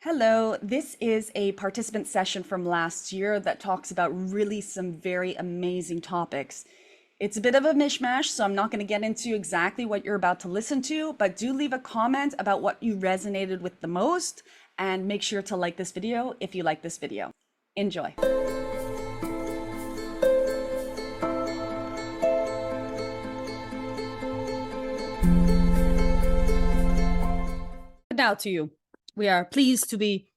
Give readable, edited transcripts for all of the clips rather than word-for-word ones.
Hello, this is a participant session from last year that talks about really some very amazing topics. It's a bit of a mishmash, so I'm not going to get into exactly what you're about to listen to, but do leave a comment about what you resonated with the most, and make sure to like this video if you like this video. Enjoy. Now to you. We are pleased to be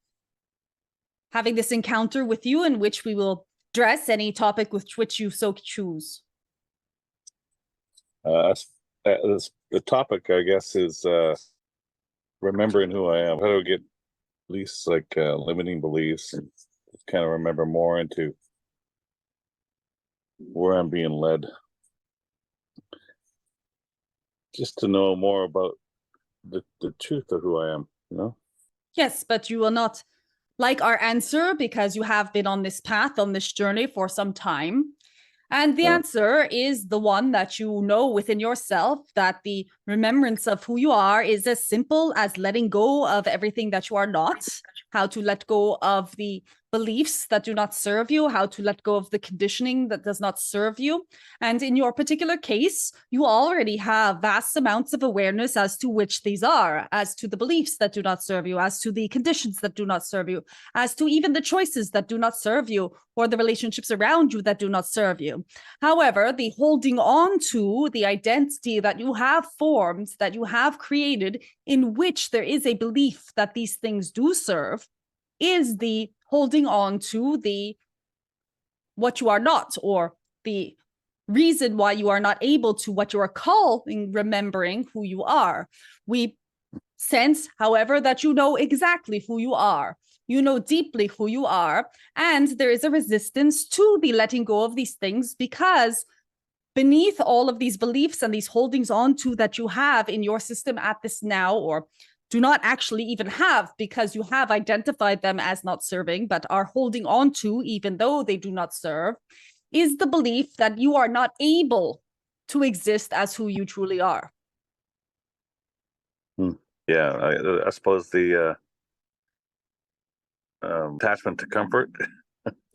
having this encounter with you in which we will address any topic with which you so choose. The topic, I guess, is remembering who I am. How do I get at least limiting beliefs and kind of remember more into where I'm being led? Just to know more about the truth of who I am, you know? Yes, but you will not like our answer because you have been on this path, on this journey for some time. And the answer is the one that you know within yourself, that the remembrance of who you are is as simple as letting go of everything that you are not, how to let go of the beliefs that do not serve you, how to let go of the conditioning that does not serve you. And in your particular case, you already have vast amounts of awareness as to which these are, as to the beliefs that do not serve you, as to the conditions that do not serve you, as to even the choices that do not serve you, or the relationships around you that do not serve you. However, the holding on to the identity that you have formed, that you have created, in which there is a belief that these things do serve, is the holding on to the what you are not, or the reason why you are not able to what you are calling remembering who you are. We sense, however, that you know exactly who you are. You know deeply who you are, and there is a resistance to the letting go of these things because beneath all of these beliefs and these holdings on to that you have in your system at this now, or do not actually even have because you have identified them as not serving, but are holding on to even though they do not serve, is the belief that you are not able to exist as who you truly are. Yeah, I suppose the attachment to comfort.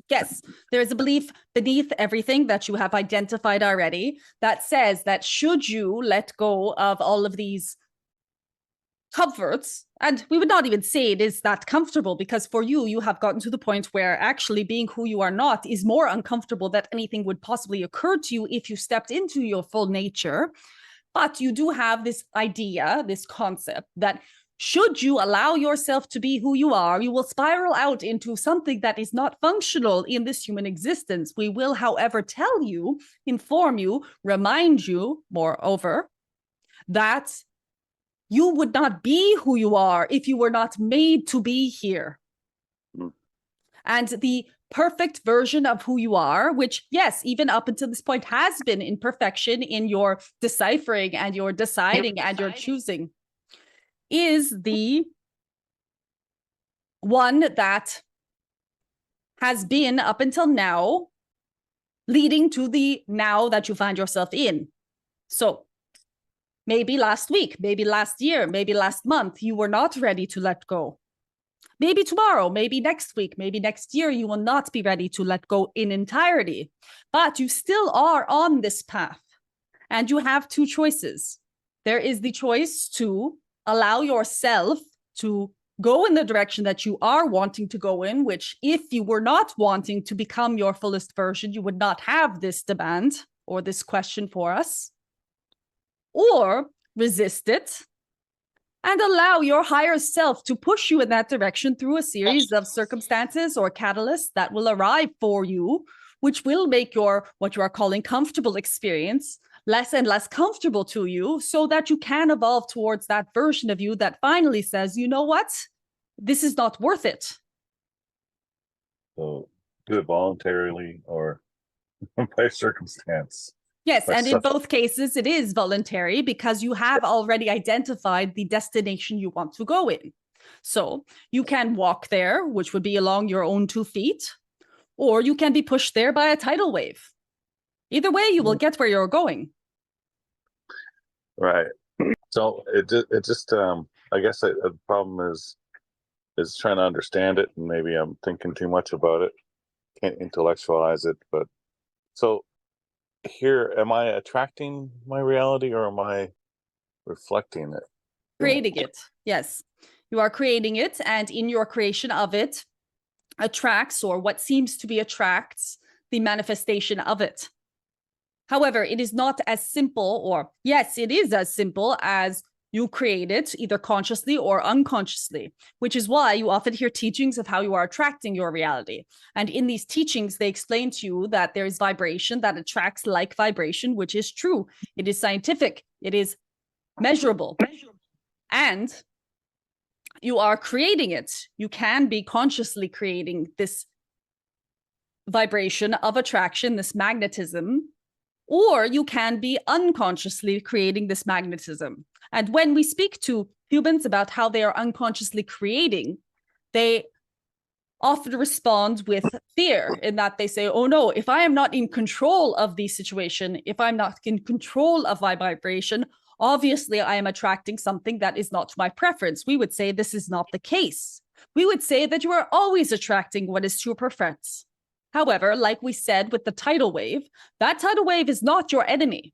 Yes, there is a belief beneath everything that you have identified already that says that should you let go of all of these comforts, and we would not even say it is that comfortable, because for you, you have gotten to the point where actually being who you are not is more uncomfortable than anything would possibly occur to you if you stepped into your full nature. But you do have this idea, this concept that should you allow yourself to be who you are, you will spiral out into something that is not functional in this human existence. We will, however, tell you, inform you, remind you, moreover, that you would not be who you are if you were not made to be here. And the perfect version of who you are, which, yes, even up until this point has been imperfection in your deciphering and your deciding and your choosing, is the one that has been up until now leading to the now that you find yourself in. So maybe last week, maybe last year, maybe last month, you were not ready to let go. Maybe tomorrow, maybe next week, maybe next year, you will not be ready to let go in entirety, but you still are on this path. And you have two choices. There is the choice to allow yourself to go in the direction that you are wanting to go in, which if you were not wanting to become your fullest version, you would not have this demand or this question for us, or resist it and allow your higher self to push you in that direction through a series of circumstances or catalysts that will arrive for you, which will make your, what you are calling comfortable experience, less and less comfortable to you, so that you can evolve towards that version of you that finally says, you know what? This is not worth it. So do it voluntarily or by circumstance. Yes, and in both cases, it is voluntary because you have already identified the destination you want to go in. So you can walk there, which would be along your own 2 feet, or you can be pushed there by a tidal wave. Either way, you will get where you're going. Right. So it just I guess the problem is is trying to understand it, and maybe I'm thinking too much about it. Can't intellectualize it, but so here, am I attracting my reality or am I reflecting it? Creating it. Yes. You are creating it, and in your creation of it, attracts, or what seems to be attracts, the manifestation of it. However, it is not as simple, or yes, it is as simple as you create it either consciously or unconsciously, which is why you often hear teachings of how you are attracting your reality. And in these teachings, they explain to you that there is vibration that attracts like vibration, which is true. It is scientific. It is measurable. And you are creating it. You can be consciously creating this vibration of attraction, this magnetism, or you can be unconsciously creating this magnetism. And when we speak to humans about how they are unconsciously creating, they often respond with fear in that they say, oh no, if I am not in control of the situation, if I'm not in control of my vibration, obviously I am attracting something that is not to my preference. We would say this is not the case. We would say that you are always attracting what is to your preference. However, like we said with the tidal wave, that tidal wave is not your enemy.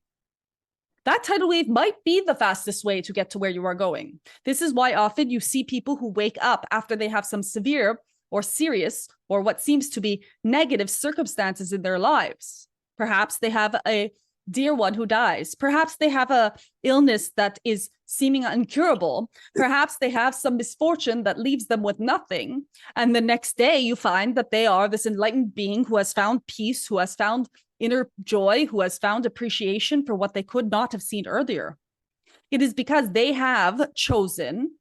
That tidal wave might be the fastest way to get to where you are going. This is why often you see people who wake up after they have some severe or serious or what seems to be negative circumstances in their lives. Perhaps they have a dear one who dies. Perhaps they have a illness that is seeming incurable. Perhaps they have some misfortune that leaves them with nothing. And the next day you find that they are this enlightened being who has found peace, who has found inner joy, who has found appreciation for what they could not have seen earlier. It is because they have chosen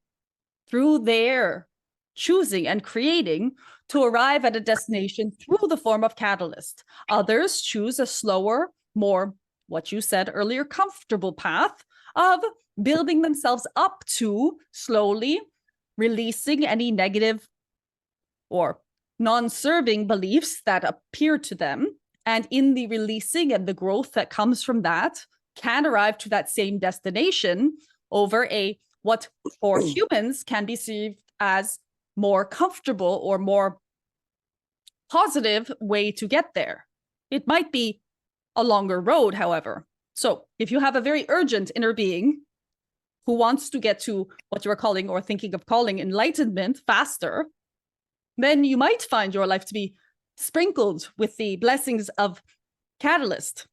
through their choosing and creating to arrive at a destination through the form of catalyst. Others choose a slower, more, what you said earlier, comfortable path of building themselves up to slowly releasing any negative or non-serving beliefs that appear to them. And in the releasing and the growth that comes from that, can arrive to that same destination over a what for humans can be seen as more comfortable or more positive way to get there. It might be a longer road, however. So if you have a very urgent inner being who wants to get to what you are calling or thinking of calling enlightenment faster, then you might find your life to be sprinkled with the blessings of catalyst.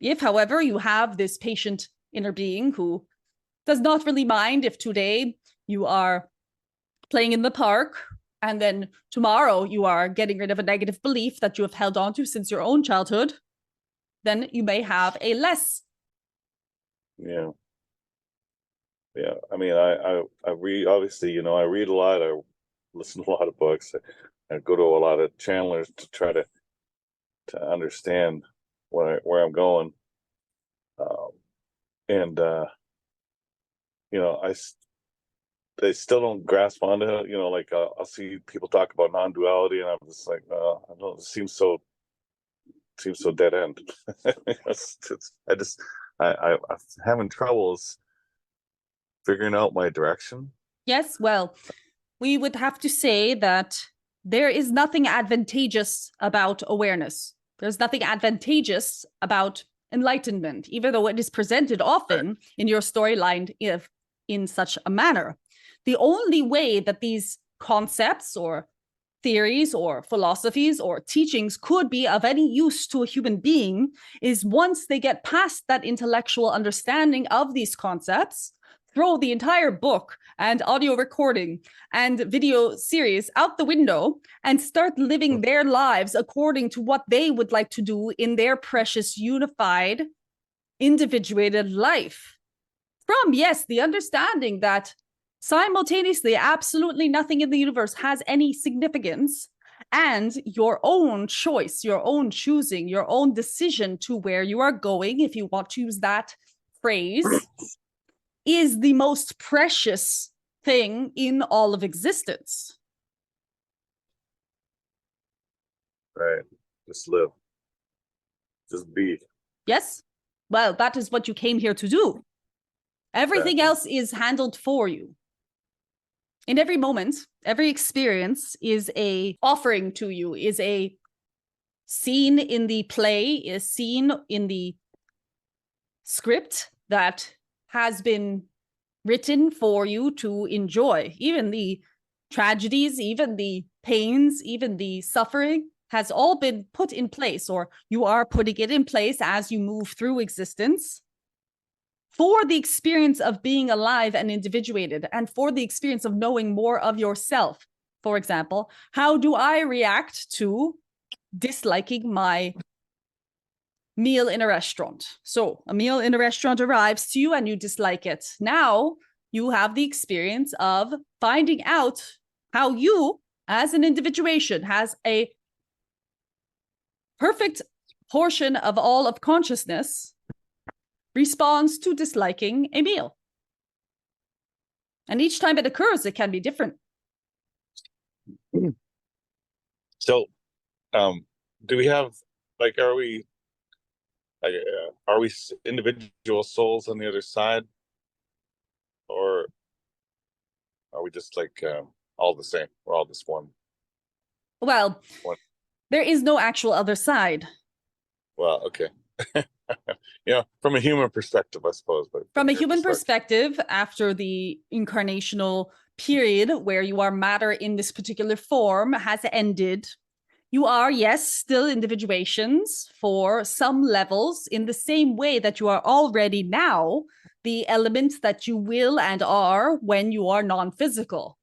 If, however, you have this patient inner being who does not really mind if today you are playing in the park and then tomorrow you are getting rid of a negative belief that you have held on to since your own childhood, then you may have a less. Yeah. I mean, I read, obviously, I read a lot. I listen to a lot of books. I go to a lot of channelers to try to understand where I'm going. And they still don't grasp onto it. Like I'll see people talk about non-duality, and I'm just like, I don't know, it seems so dead end. I'm having troubles figuring out my direction. Yes, well, we would have to say that there is nothing advantageous about awareness. There's nothing advantageous about enlightenment, even though it is presented often in your storyline in such a manner. The only way that these concepts or theories or philosophies or teachings could be of any use to a human being is once they get past that intellectual understanding of these concepts, throw the entire book and audio recording and video series out the window and start living their lives according to what they would like to do in their precious, unified, individuated life. From, yes, the understanding that simultaneously, absolutely nothing in the universe has any significance, and your own choice, your own choosing, your own decision to where you are going, if you want to use that phrase, is the most precious thing in all of existence. Right. Just live. Just be. Yes? Well, that is what you came here to do. Everything else is handled for you. In every moment, every experience is a offering to you, is a scene in the play, is scene in the script that has been written for you to enjoy. Even the tragedies, even the pains, even the suffering has all been put in place, or you are putting it in place as you move through existence for the experience of being alive and individuated, and for the experience of knowing more of yourself. For example, how do I react to disliking my meal in a restaurant? So a meal in a restaurant arrives to you and you dislike it. Now you have the experience of finding out how you, as an individuation, has a perfect portion of all of consciousness responds to disliking a meal. And each time it occurs, it can be different. So, do we have, like, are we individual souls on the other side, or are we just like all the same? We're all just one. Well, there is no actual other side. Well, okay. From a human perspective, I suppose. But from a human perspective, after the incarnational period where you are matter in this particular form has ended, you are, yes, still individuations for some levels, in the same way that you are already now the elements that you will and are when you are non-physical.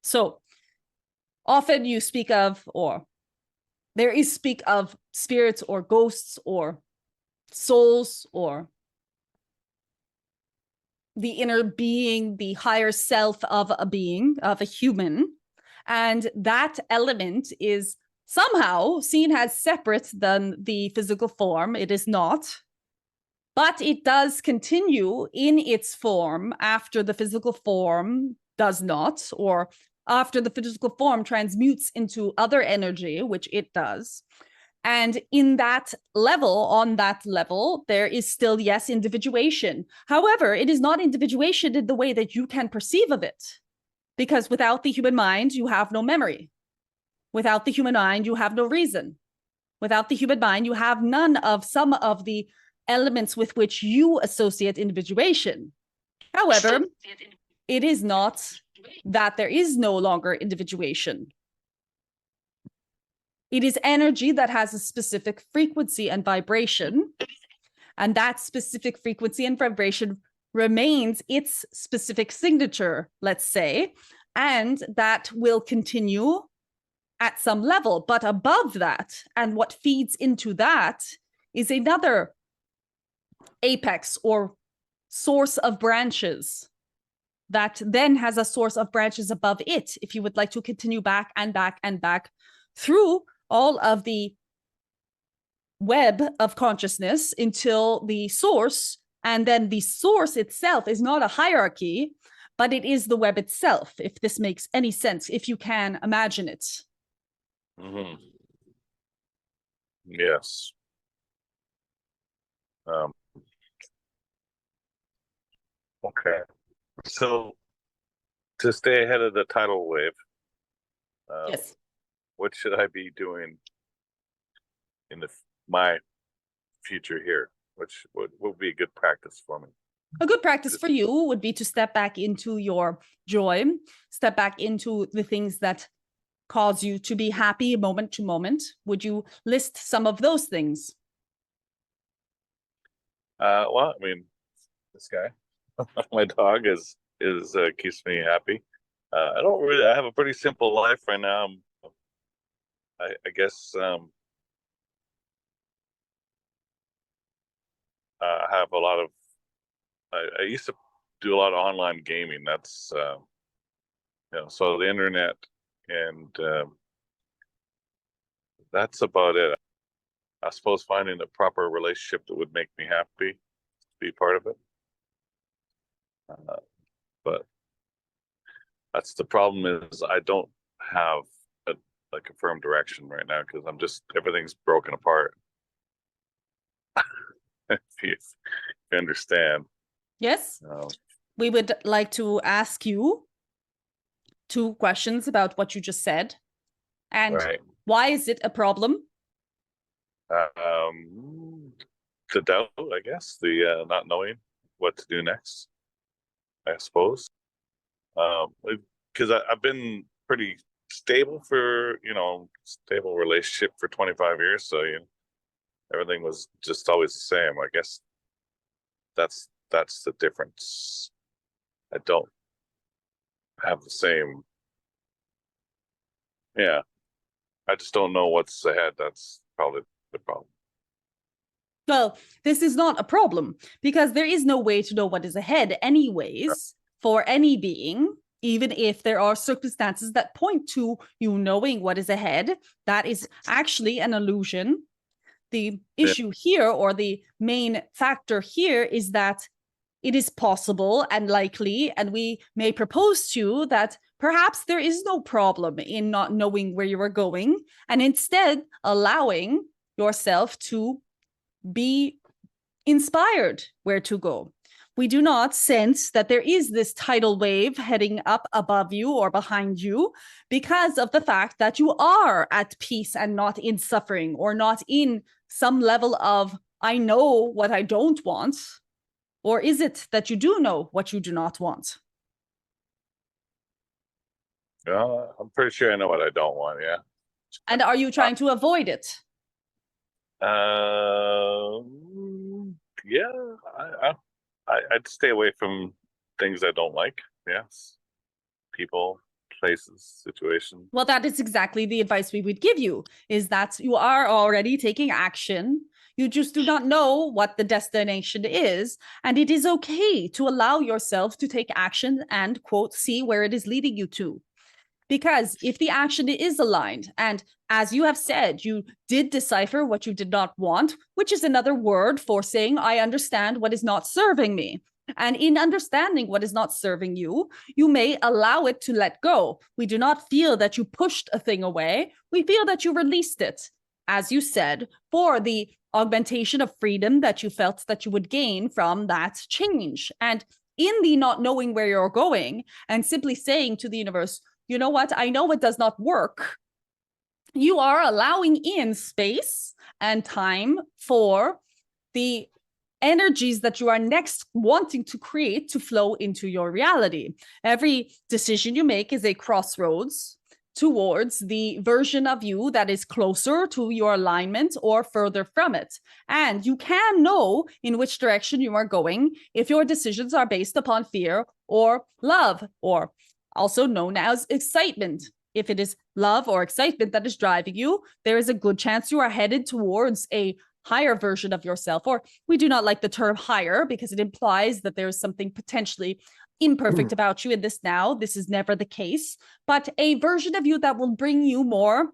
So often you speak of, or there is speak of spirits or ghosts or souls or the inner being, the higher self of a being, of a human. And that element is somehow seen as separate than the physical form. It is not. But it does continue in its form after the physical form does not, or after the physical form transmutes into other energy, which it does. And in that level, on that level, there is still, yes, individuation. However, it is not individuation in the way that you can perceive of it. Because without the human mind, you have no memory. Without the human mind, you have no reason. Without the human mind, you have none of some of the elements with which you associate individuation. However, it is not that there is no longer individuation. It is energy that has a specific frequency and vibration, and that specific frequency and vibration remains its specific signature, let's say, and that will continue at some level. But above that, and what feeds into that, is another apex or source of branches that then has a source of branches above it, if you would like to continue back and back and back through all of the web of consciousness until the source, and then the source itself is not a hierarchy, but it is the web itself, if this makes any sense, if you can imagine it. Mm-hmm. Yes. Okay. So, to stay ahead of the tidal wave, Yes. What should I be doing in my future here? Which would be a good practice for me? A good practice for you would be to step back into your joy, step back into the things that cause you to be happy moment to moment. Would you list some of those things? Well, I mean, this guy, my dog is keeps me happy. I have a pretty simple life right now. I guess I have a lot of. I used to do a lot of online gaming. That's so the internet, and that's about it. I suppose finding a proper relationship that would make me happy to be part of it. But that's the problem, is I don't have a firm direction right now, because everything's broken apart. If you understand. Yes. We would like to ask you 2 questions about what you just said. And Right. why is it a problem? The doubt, I guess, the not knowing what to do next, I suppose. Because I've been pretty stable for, stable relationship for 25 years. So, everything was just always the same. I guess that's the difference. I don't have the same. Yeah. I just don't know what's ahead. That's probably the problem. Well, this is not a problem because there is no way to know what is ahead, anyways, for any being, even if there are circumstances that point to you knowing what is ahead. That is actually an illusion. The issue here, or the main factor here, is that it is possible and likely, and we may propose to you that perhaps there is no problem in not knowing where you are going, and instead allowing yourself to be inspired where to go. We do not sense that there is this tidal wave heading up above you or behind you because of the fact that you are at peace and not in suffering, or not in some level of, I know what I don't want. Or is it that you do know what you do not want? I'm pretty sure I know what I don't want. Yeah. And are you trying to avoid it? Yeah. I'd stay away from things I don't like. Yes. People, places, situations. Well, that is exactly the advice we would give you, is that you are already taking action. You just do not know what the destination is. And it is okay to allow yourself to take action and, quote, see where it is leading you to. Because if the action is aligned, and as you have said, you did decipher what you did not want, which is another word for saying, I understand what is not serving me. And in understanding what is not serving you, you may allow it to let go. We do not feel that you pushed a thing away. We feel that you released it, as you said, for the augmentation of freedom that you felt that you would gain from that change. And in the not knowing where you're going and simply saying to the universe, you know what, I know it does not work, you are allowing in space and time for the energies that you are next wanting to create to flow into your reality. Every decision you make is a crossroads towards the version of you that is closer to your alignment or further from it. And you can know in which direction you are going if your decisions are based upon fear or love, or also known as excitement. If it is love or excitement that is driving you, there is a good chance you are headed towards a higher version of yourself. Or we do not like the term higher because it implies that there is something potentially imperfect about you in this now. This is never the case, but a version of you that will bring you more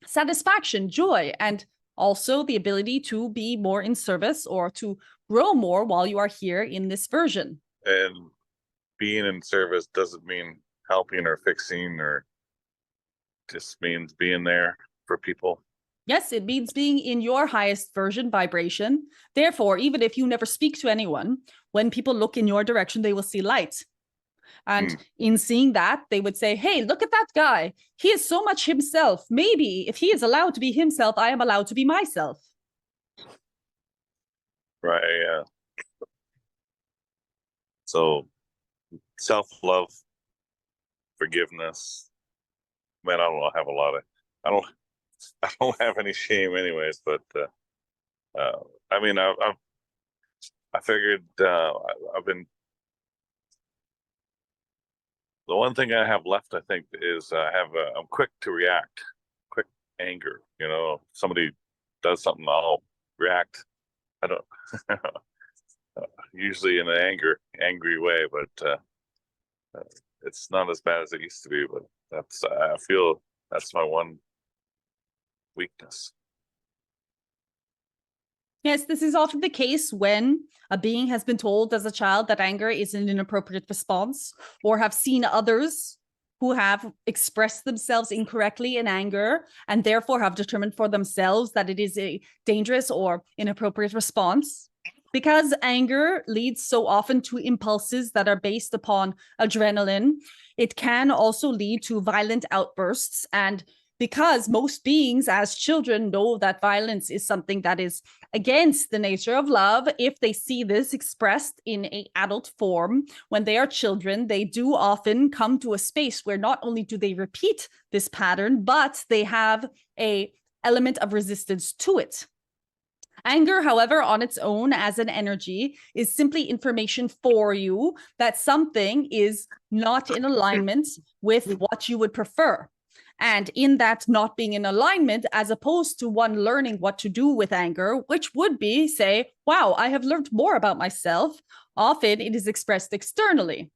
satisfaction, joy, and also the ability to be more in service or to grow more while you are here in this version. And being in service doesn't mean helping or fixing, or just means being there for people. Yes, it means being in your highest version vibration. Therefore, even if you never speak to anyone, when people look in your direction, they will see light. And in seeing that, they would say, hey, look at that guy. He is so much himself. Maybe if he is allowed to be himself, I am allowed to be myself. Right. Yeah. So self-love, forgiveness. Man, I don't have a lot of. I don't have any shame, anyways. But I mean, I figured I've been. The one thing I have left, I think, is I'm quick to react, quick anger. Somebody does something, I'll react. I don't usually in an angry way, but it's not as bad as it used to be. But I feel that's my one weakness. Yes, this is often the case when a being has been told as a child that anger is an inappropriate response, or have seen others who have expressed themselves incorrectly in anger and therefore have determined for themselves that it is a dangerous or inappropriate response. Because anger leads so often to impulses that are based upon adrenaline, it can also lead to violent outbursts. And because most beings as children know that violence is something that is against the nature of love, if they see this expressed in an adult form when they are children, they do often come to a space where not only do they repeat this pattern, but they have an element of resistance to it. Anger, however, on its own as an energy is simply information for you that something is not in alignment with what you would prefer. And in that not being in alignment, as opposed to one learning what to do with anger, which would be, say, wow, I have learned more about myself. Often it is expressed externally.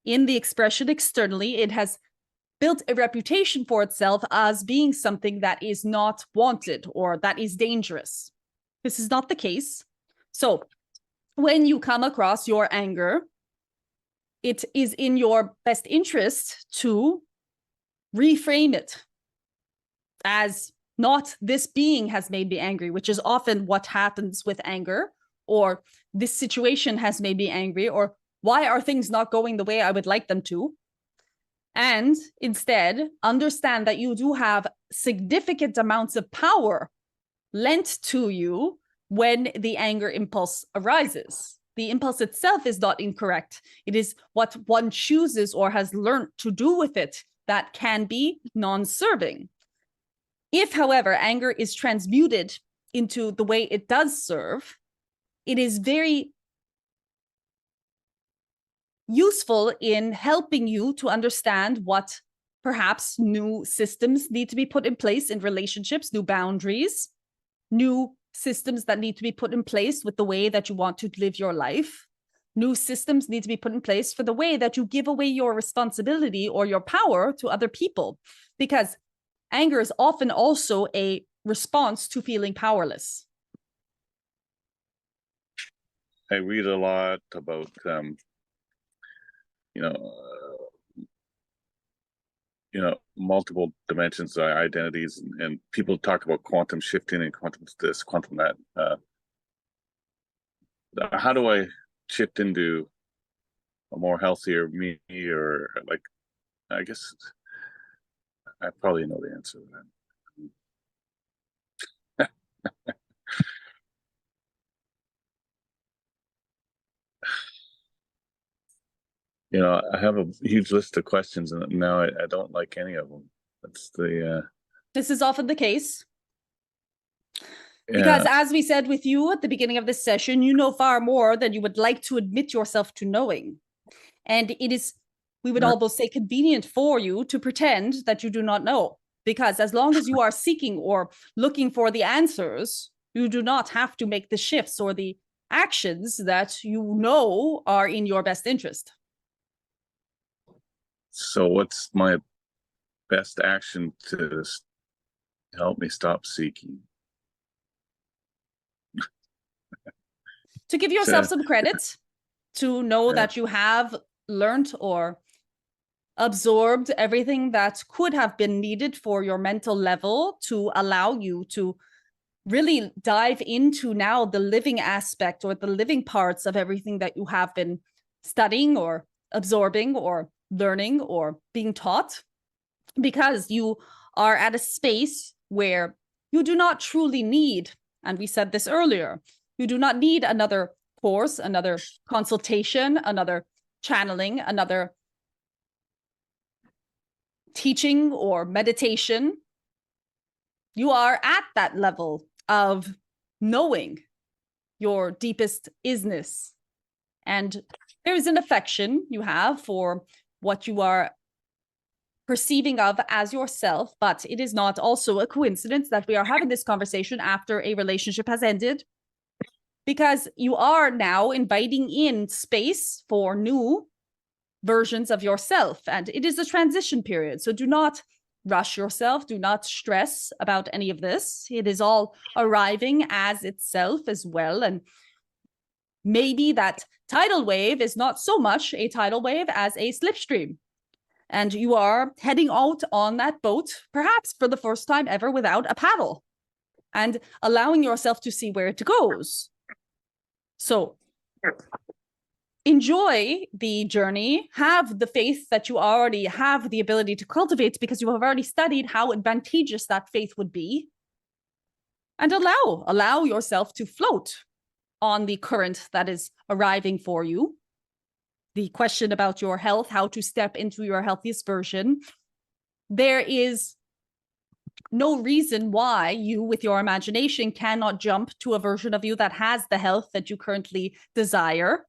In the expression externally, it has built a reputation for itself as being something that is not wanted or that is dangerous. This is not the case. So when you come across your anger, it is in your best interest to reframe it as not this being has made me angry, which is often what happens with anger, or this situation has made me angry, or why are things not going the way I would like them to? And instead, understand that you do have significant amounts of power lent to you when the anger impulse arises. The impulse itself is not incorrect. It is what one chooses or has learned to do with it that can be non-serving. If, however, anger is transmuted into the way it does serve, it is very useful in helping you to understand what perhaps new systems need to be put in place in relationships, new boundaries, new systems that need to be put in place with the way that you want to live your life. New systems need to be put in place for the way that you give away your responsibility or your power to other people, because anger is often also a response to feeling powerless. I read a lot about, multiple dimensions, identities, and people talk about quantum shifting and quantum this, quantum that. How do I shift into a more healthier me, or like, I guess I probably know the answer to that. I have a huge list of questions, and now I don't like any of them. That's the. This is often the case. Because as we said with you at the beginning of this session, you know far more than you would like to admit yourself to knowing. And it is, we would almost say, convenient for you to pretend that you do not know. Because as long as you are seeking or looking for the answers, you do not have to make the shifts or the actions that you know are in your best interest. So what's my best action to help me stop seeking? To give yourself some credit, to know that you have learned or absorbed everything that could have been needed for your mental level to allow you to really dive into now the living aspect or the living parts of everything that you have been studying or absorbing or learning or being taught, because you are at a space where you do not truly need, and we said this earlier, you do not need another course, another consultation, another channeling, another teaching or meditation. You are at that level of knowing your deepest isness. And there is an affection you have for what you are perceiving of as yourself, but it is not also a coincidence that we are having this conversation after a relationship has ended, because you are now inviting in space for new versions of yourself, and it is a transition period. So do not rush yourself, do not stress about any of this. It is all arriving as itself as well. And maybe that tidal wave is not so much a tidal wave as a slipstream. And you are heading out on that boat, perhaps for the first time ever, without a paddle, and allowing yourself to see where it goes. So enjoy the journey, have the faith that you already have the ability to cultivate because you have already studied how advantageous that faith would be, and allow yourself to float on the current that is arriving for you. The question about your health, how to step into your healthiest version. There is no reason why you, with your imagination, cannot jump to a version of you that has the health that you currently desire.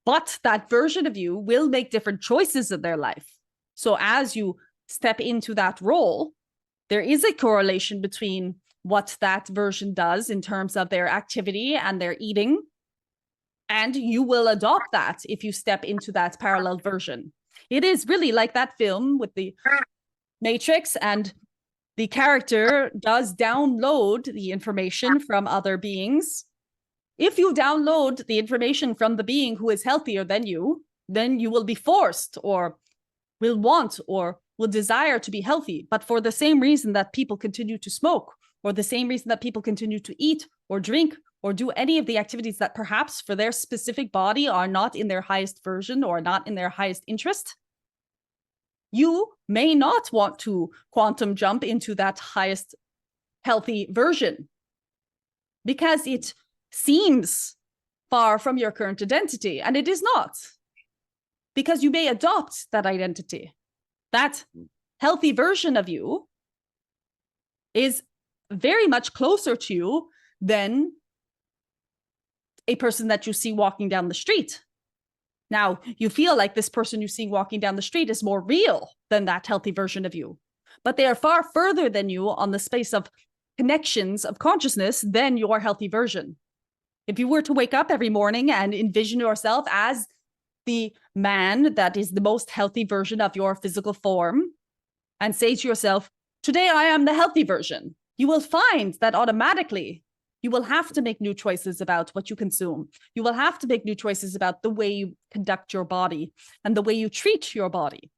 But that version of you will make different choices in their life. So as you step into that role, there is a correlation between what that version does in terms of their activity and their eating. And you will adopt that if you step into that parallel version. It is really like that film with the Matrix, and the character does download the information from other beings. If you download the information from the being who is healthier than you, then you will be forced or will want or will desire to be healthy. But for the same reason that people continue to smoke, or the same reason that people continue to eat or drink or do any of the activities that perhaps for their specific body are not in their highest version or not in their highest interest, you may not want to quantum jump into that highest healthy version because it seems far from your current identity, and it is not, because you may adopt that identity. That healthy version of you is very much closer to you than a person that you see walking down the street. Now, you feel like this person you see walking down the street is more real than that healthy version of you, but they are far further than you on the space of connections of consciousness than your healthy version. If you were to wake up every morning and envision yourself as the man that is the most healthy version of your physical form and say to yourself, today I am the healthy version, you will find that automatically you will have to make new choices about what you consume. You will have to make new choices about the way you conduct your body and the way you treat your body.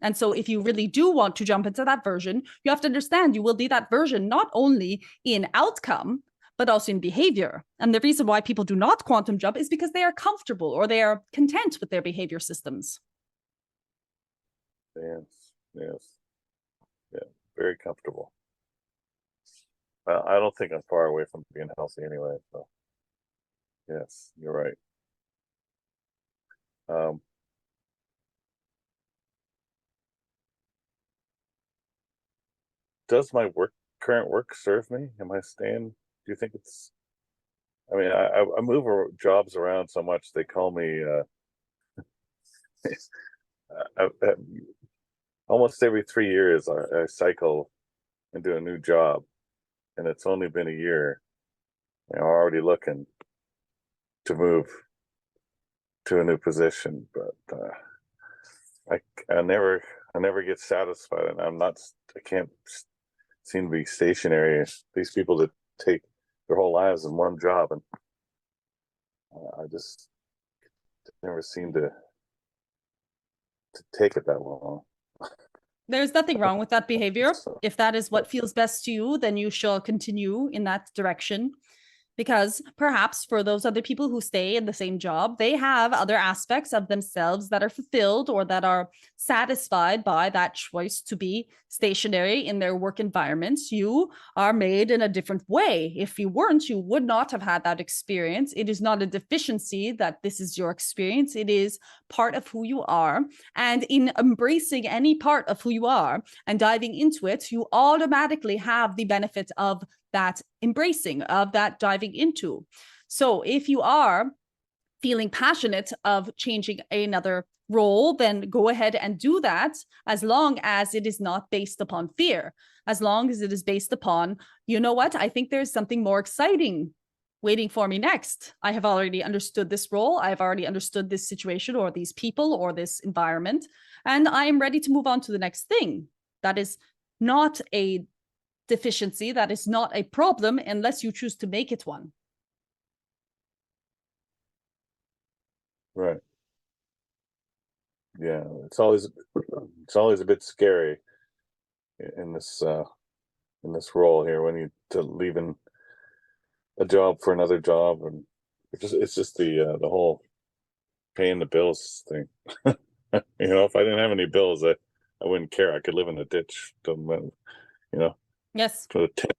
And so if you really do want to jump into that version, you have to understand you will be that version not only in outcome, but also in behavior. And the reason why people do not quantum jump is because they are comfortable or they are content with their behavior systems. Yes, yes. Yeah, very comfortable. Well, I don't think I'm far away from being healthy anyway, so yes, you're right. Does my current work serve me? Am I staying? Do you think it's? I mean, I move jobs around so much. They call me almost every 3 years. I cycle into a new job, and it's only been a year. I'm already looking to move to a new position, but I never get satisfied, and I can't seem to be stationary. These people that take their whole lives in one job, and I just never seem to take it that long. There's nothing wrong with that behavior. If that is what feels best to you, then you shall continue in that direction. Because perhaps for those other people who stay in the same job, they have other aspects of themselves that are fulfilled or that are satisfied by that choice to be stationary in their work environments. You are made in a different way. If you weren't, you would not have had that experience. It is not a deficiency that this is your experience. It is part of who you are. And in embracing any part of who you are and diving into it, you automatically have the benefit of that embracing, of that diving into. So if you are feeling passionate of changing another role, then go ahead and do that, as long as it is not based upon fear, as long as it is based upon, you know what, I think there's something more exciting waiting for me next. I have already understood this role. I've already understood this situation or these people or this environment, and I am ready to move on to the next thing. That is not a deficiency, that is not a problem unless you choose to make it one. Right. Yeah, it's always a bit scary in this role here when you leaving a job for another job, and It's just the whole paying the bills thing. You know, if I didn't have any bills, I wouldn't care. I could live in a ditch. Doesn't matter, you know, Yes. for the tent.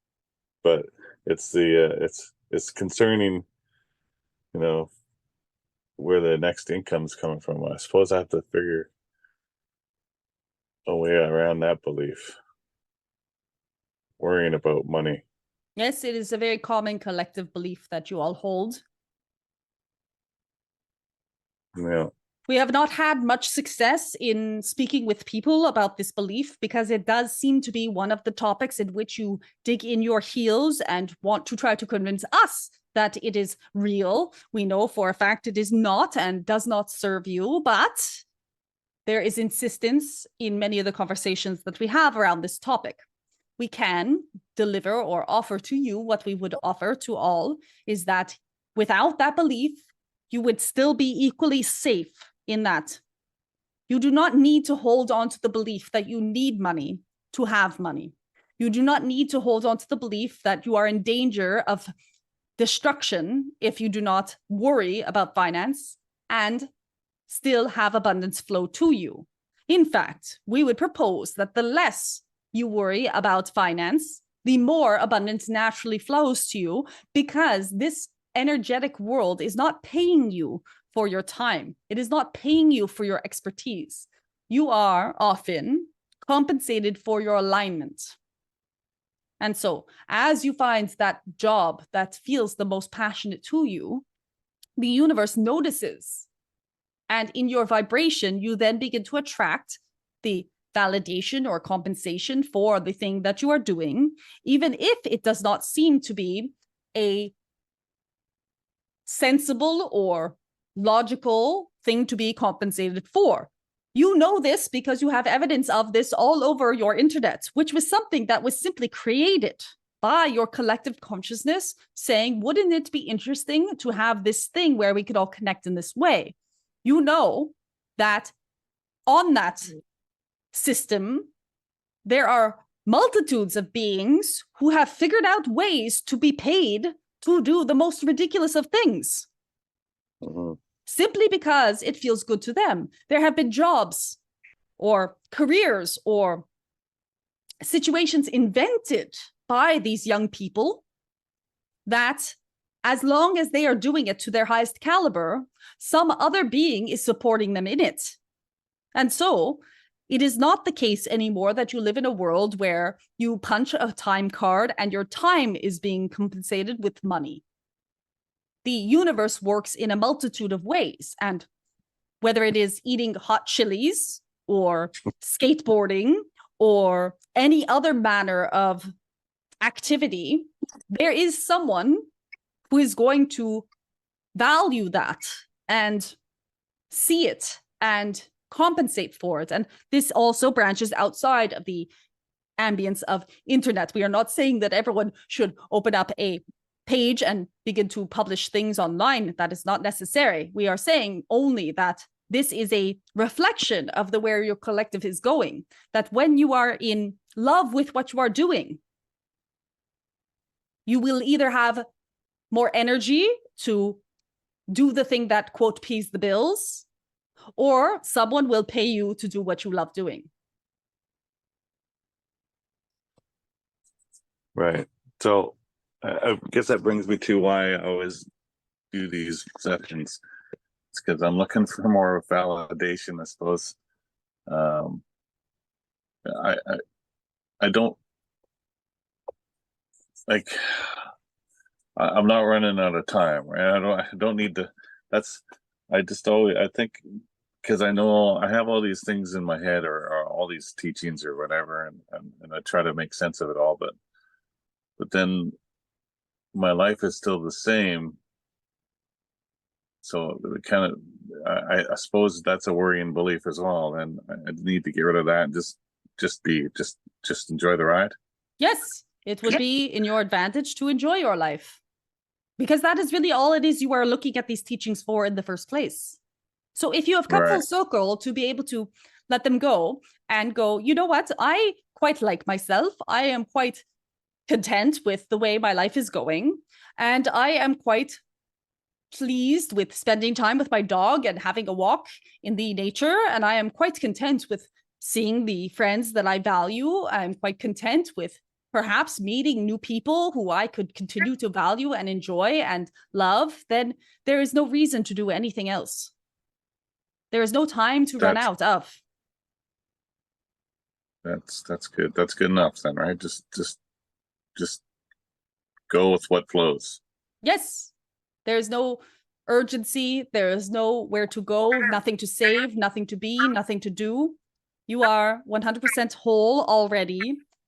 But it's it's concerning, you know, where the next income's coming from. I suppose I have to figure a way around that belief, worrying about money. Yes, it is a very common collective belief that you all hold. Yeah. We have not had much success in speaking with people about this belief because it does seem to be one of the topics in which you dig in your heels and want to try to convince us that it is real. We know for a fact it is not and does not serve you, but there is insistence in many of the conversations that we have around this topic. We can deliver or offer to you what we would offer to all is that without that belief, you would still be equally safe in that you do not need to hold on to the belief that you need money to have money. You do not need to hold on to the belief that you are in danger of destruction if you do not worry about finance and still have abundance flow to you. In fact, we would propose that the less you worry about finance, the more abundance naturally flows to you because this energetic world is not paying you for your time. It is not paying you for your expertise. You are often compensated for your alignment. And so, as you find that job that feels the most passionate to you, the universe notices. And in your vibration, you then begin to attract the validation or compensation for the thing that you are doing, even if it does not seem to be a sensible or logical thing to be compensated for. You know this because you have evidence of this all over your internet, which was something that was simply created by your collective consciousness saying, wouldn't it be interesting to have this thing where we could all connect in this way? You know that on that system, there are multitudes of beings who have figured out ways to be paid to do the most ridiculous of things. Mhm. Simply because it feels good to them. There have been jobs or careers or situations invented by these young people that, as long as they are doing it to their highest caliber, some other being is supporting them in it. And so it is not the case anymore that you live in a world where you punch a time card and your time is being compensated with money. The universe works in a multitude of ways. And whether it is eating hot chilies or skateboarding or any other manner of activity, there is someone who is going to value that and see it and compensate for it. And this also branches outside of the ambience of internet. We are not saying that everyone should open up a page and begin to publish things online. That is not necessary. We are saying only that this is a reflection of the where your collective is going, that when you are in love with what you are doing, you will either have more energy to do the thing that, quote, pays the bills, or someone will pay you to do what you love doing. Right. So I guess that brings me to why I always do these sessions. It's because I'm looking for more validation, I suppose. Um, I don't like. I'm not running out of time, right? I don't need to. That's. I just always. I think because I know I have all these things in my head or all these teachings or whatever, and I try to make sense of it all, but then my life is still the same. So it kind of, I suppose that's a worrying belief as well. And I need to get rid of that and just enjoy the ride. Yes, it would be in your advantage to enjoy your life, because that is really all it is you are looking at these teachings for in the first place. So if you have come full Right. circle to be able to let them go and go, you know what, I quite like myself. I am quite content with the way my life is going. And I am quite pleased with spending time with my dog and having a walk in the nature. And I am quite content with seeing the friends that I value. I'm quite content with perhaps meeting new people who I could continue to value and enjoy and love. Then there is no reason to do anything else. There is no time to run out of. That's good. That's good enough then, right? Just go with what flows. Yes. There's no urgency. There is nowhere to go, nothing to save, nothing to be, nothing to do. You are 100% whole already.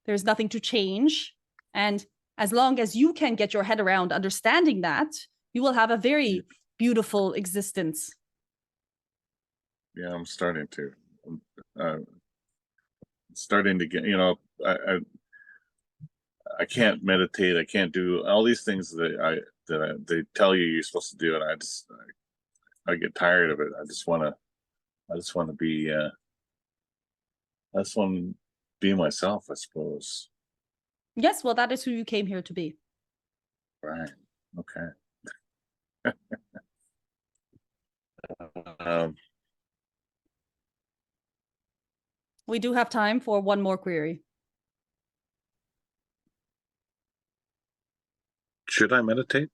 There's nothing to change. And as long as you can get your head around understanding that, you will have a very beautiful existence. Yeah, I'm starting to. Starting to get, I can't meditate. I can't do all these things that they tell you you're supposed to do, and I get tired of it. I just want to be. I just want to be myself, I suppose. Yes, well, that is who you came here to be. Right. Okay. We do have time for one more query. Should I meditate?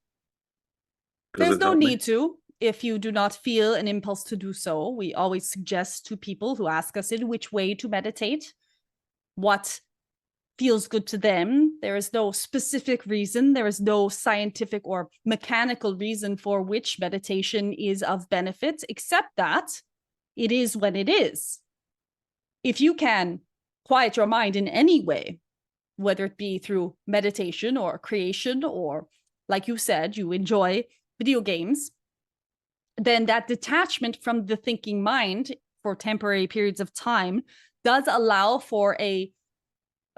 There's no need to. If you do not feel an impulse to do so, we always suggest to people who ask us in which way to meditate, what feels good to them. There is no specific reason. There is no scientific or mechanical reason for which meditation is of benefit, except that it is when it is. If you can quiet your mind in any way, whether it be through meditation or creation, or like you said, you enjoy video games, then that detachment from the thinking mind for temporary periods of time does allow for a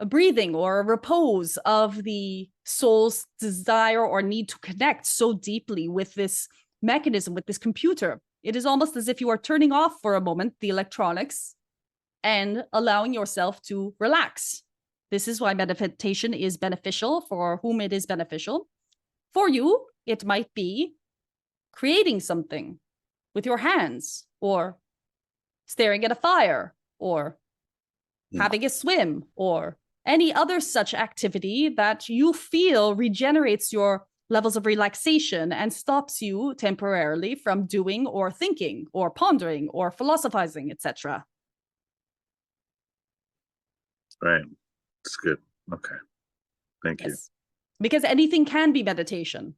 breathing or a repose of the soul's desire or need to connect so deeply with this mechanism, with this computer. It is almost as if you are turning off for a moment the electronics and allowing yourself to relax. This is why meditation is beneficial for whom it is beneficial. For you, it might be creating something with your hands, or staring at a fire, or having a swim, or any other such activity that you feel regenerates your levels of relaxation and stops you temporarily from doing or thinking or pondering or philosophizing, etc. Right. That's good. Okay. Thank you. Because anything can be meditation.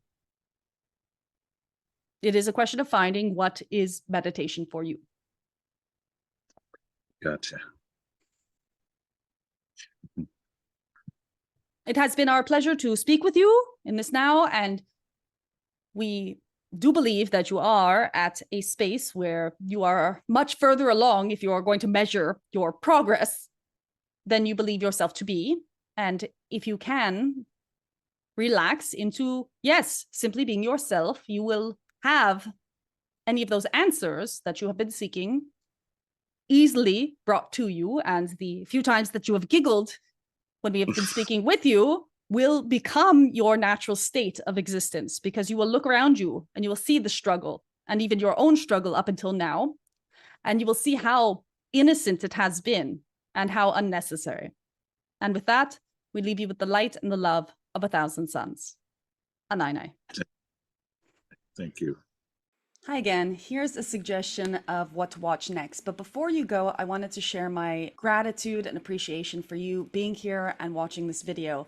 It is a question of finding what is meditation for you. Gotcha. It has been our pleasure to speak with you in this now, and we do believe that you are at a space where you are much further along, if you are going to measure your progress, than you believe yourself to be. And if you can relax into, yes, simply being yourself, you will have any of those answers that you have been seeking easily brought to you. And the few times that you have giggled when we have been speaking with you will become your natural state of existence, because you will look around you and you will see the struggle, and even your own struggle up until now. And you will see how innocent it has been and how unnecessary. And with that, we leave you with the light and the love of 1,000 suns. Anainai. Thank you. Hi again. Here's a suggestion of what to watch next. But before you go, I wanted to share my gratitude and appreciation for you being here and watching this video.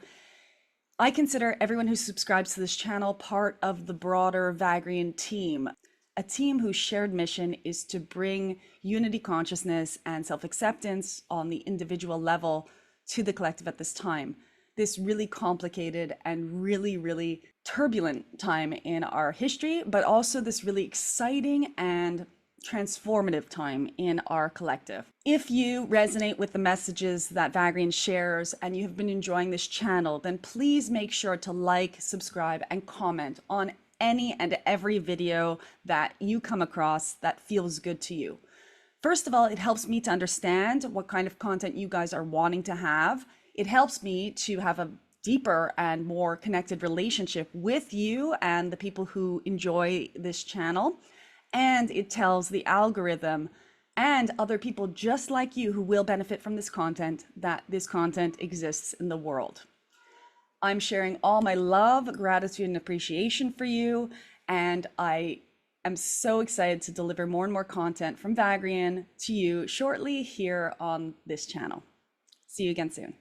I consider everyone who subscribes to this channel part of the broader Vagrian team, a team whose shared mission is to bring unity consciousness and self-acceptance on the individual level to the collective at this time. This really complicated and really turbulent time in our history, but also this really exciting and transformative time in our collective. If you resonate with the messages that Vagrian shares and you have been enjoying this channel, then please make sure to like, subscribe, and comment on any and every video that you come across that feels good to you. First of all, it helps me to understand what kind of content you guys are wanting to have. It helps me to have a deeper and more connected relationship with you and the people who enjoy this channel. And it tells the algorithm and other people just like you who will benefit from this content that this content exists in the world. I'm sharing all my love, gratitude, and appreciation for you. And I am so excited to deliver more and more content from Vagrian to you shortly here on this channel. See you again soon.